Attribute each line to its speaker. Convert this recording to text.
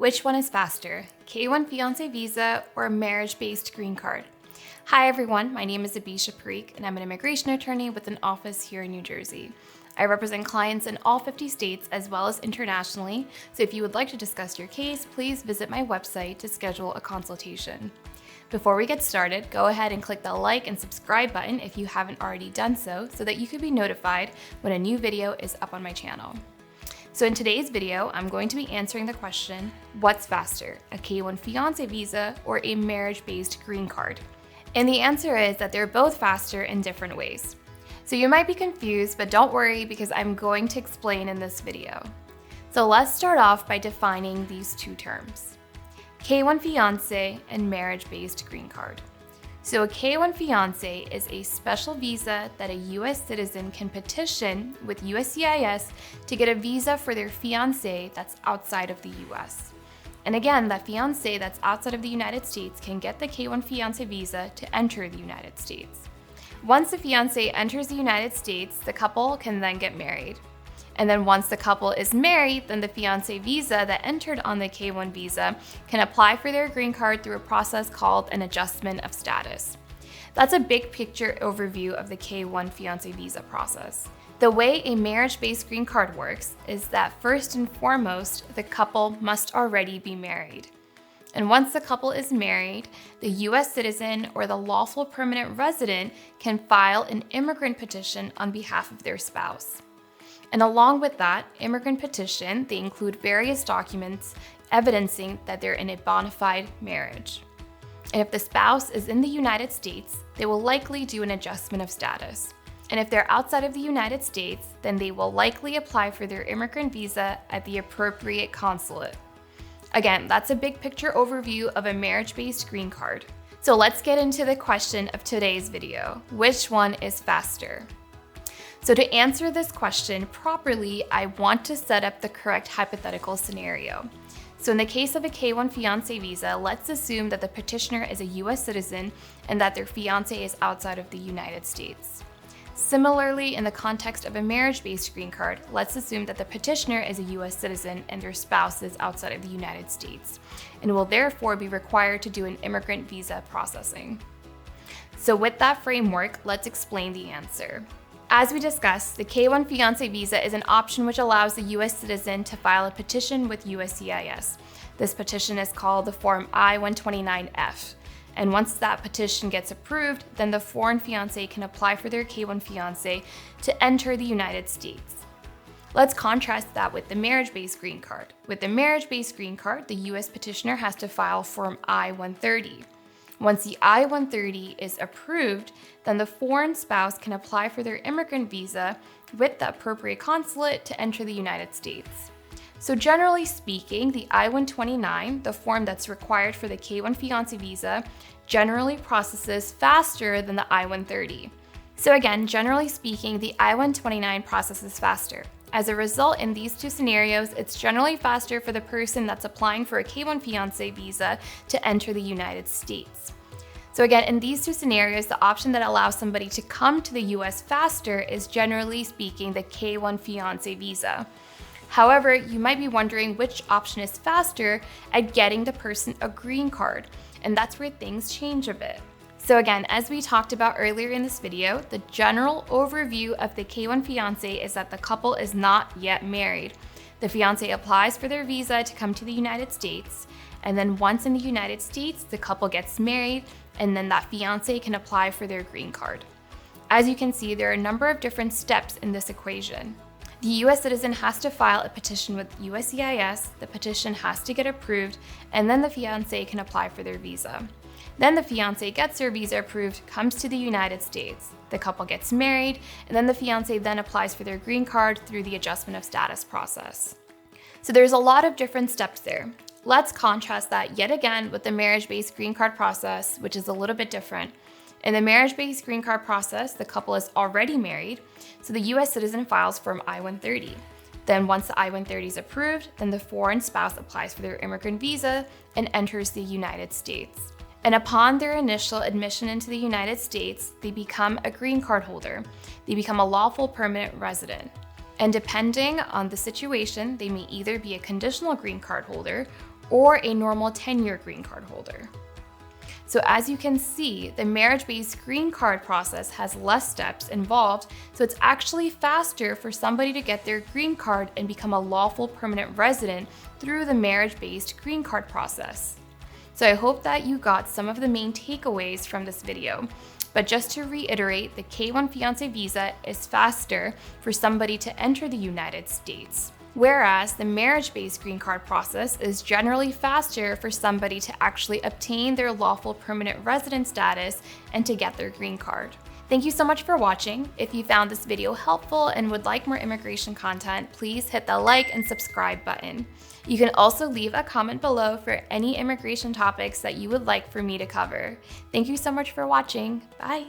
Speaker 1: Which one is faster, K-1 fiancé visa or a marriage-based green card? Hi everyone, my name is Abisha Parikh and I'm an immigration attorney with an office here in New Jersey. I represent clients in all 50 states as well as internationally, so if you would like to discuss your case, please visit my website to schedule a consultation. Before we get started, go ahead and click the like and subscribe button if you haven't already done so that you can be notified when a new video is up on my channel. So in today's video, I'm going to be answering the question, what's faster, a K-1 fiancé visa or a marriage-based green card? And the answer is that they're both faster in different ways. So you might be confused, but don't worry because I'm going to explain in this video. So let's start off by defining these two terms, K-1 fiancé and marriage-based green card. So a K-1 fiancé is a special visa that a US citizen can petition with USCIS to get a visa for their fiancé that's outside of the US. And again, that fiancé that's outside of the United States can get the K-1 fiancé visa to enter the United States. Once the fiancé enters the United States, the couple can then get married. And then once the couple is married, then the fiancé visa that entered on the K-1 visa can apply for their green card through a process called an adjustment of status. That's a big picture overview of the K-1 fiancé visa process. The way a marriage-based green card works is that first and foremost, the couple must already be married. And once the couple is married, the US citizen or the lawful permanent resident can file an immigrant petition on behalf of their spouse. And along with that immigrant petition, they include various documents evidencing that they're in a bona fide marriage. And if the spouse is in the United States, they will likely do an adjustment of status. And if they're outside of the United States, then they will likely apply for their immigrant visa at the appropriate consulate. Again, that's a big picture overview of a marriage-based green card. So let's get into the question of today's video. Which one is faster? So to answer this question properly, I want to set up the correct hypothetical scenario. So in the case of a K-1 fiancé visa, let's assume that the petitioner is a US citizen and that their fiancé is outside of the United States. Similarly, in the context of a marriage-based green card, let's assume that the petitioner is a US citizen and their spouse is outside of the United States, and will therefore be required to do an immigrant visa processing. So with that framework, let's explain the answer. As we discussed, the K-1 fiancé visa is an option which allows the US citizen to file a petition with USCIS. This petition is called the Form I-129F. And once that petition gets approved, then the foreign fiancé can apply for their K-1 fiancé to enter the United States. Let's contrast that with the marriage-based green card. With the marriage-based green card, the US petitioner has to file Form I-130. Once the I-130 is approved, then the foreign spouse can apply for their immigrant visa with the appropriate consulate to enter the United States. So generally speaking, the I-129, the form that's required for the K-1 fiancé visa, generally processes faster than the I-130. So again, generally speaking, the I-129 processes faster. As a result, in these two scenarios, it's generally faster for the person that's applying for a K-1 fiancé visa to enter the United States. So again, in these two scenarios, the option that allows somebody to come to the US faster is generally speaking the K-1 fiancé visa. However, you might be wondering which option is faster at getting the person a green card, and that's where things change a bit. So again, as we talked about earlier in this video, the general overview of the K-1 fiancé is that the couple is not yet married. The fiancé applies for their visa to come to the United States, and then once in the United States, the couple gets married, and then that fiancé can apply for their green card. As you can see, there are a number of different steps in this equation. The US citizen has to file a petition with USCIS, the petition has to get approved, and then the fiancé can apply for their visa. Then the fiancé gets their visa approved, comes to the United States. The couple gets married, and then the fiancé then applies for their green card through the adjustment of status process. So there's a lot of different steps there. Let's contrast that yet again with the marriage-based green card process, which is a little bit different. In the marriage-based green card process, the couple is already married, so the US citizen files Form I-130. Then once the I-130 is approved, then the foreign spouse applies for their immigrant visa and enters the United States. And upon their initial admission into the United States, they become a green card holder. They become a lawful permanent resident. And depending on the situation, they may either be a conditional green card holder or a normal 10-year green card holder. So as you can see, the marriage-based green card process has less steps involved, so it's actually faster for somebody to get their green card and become a lawful permanent resident through the marriage-based green card process. So I hope that you got some of the main takeaways from this video. But just to reiterate, the K-1 Fiancé visa is faster for somebody to enter the United States, whereas the marriage-based green card process is generally faster for somebody to actually obtain their lawful permanent resident status and to get their green card. Thank you so much for watching. If you found this video helpful and would like more immigration content, please hit the like and subscribe button. You can also leave a comment below for any immigration topics that you would like for me to cover. Thank you so much for watching. Bye.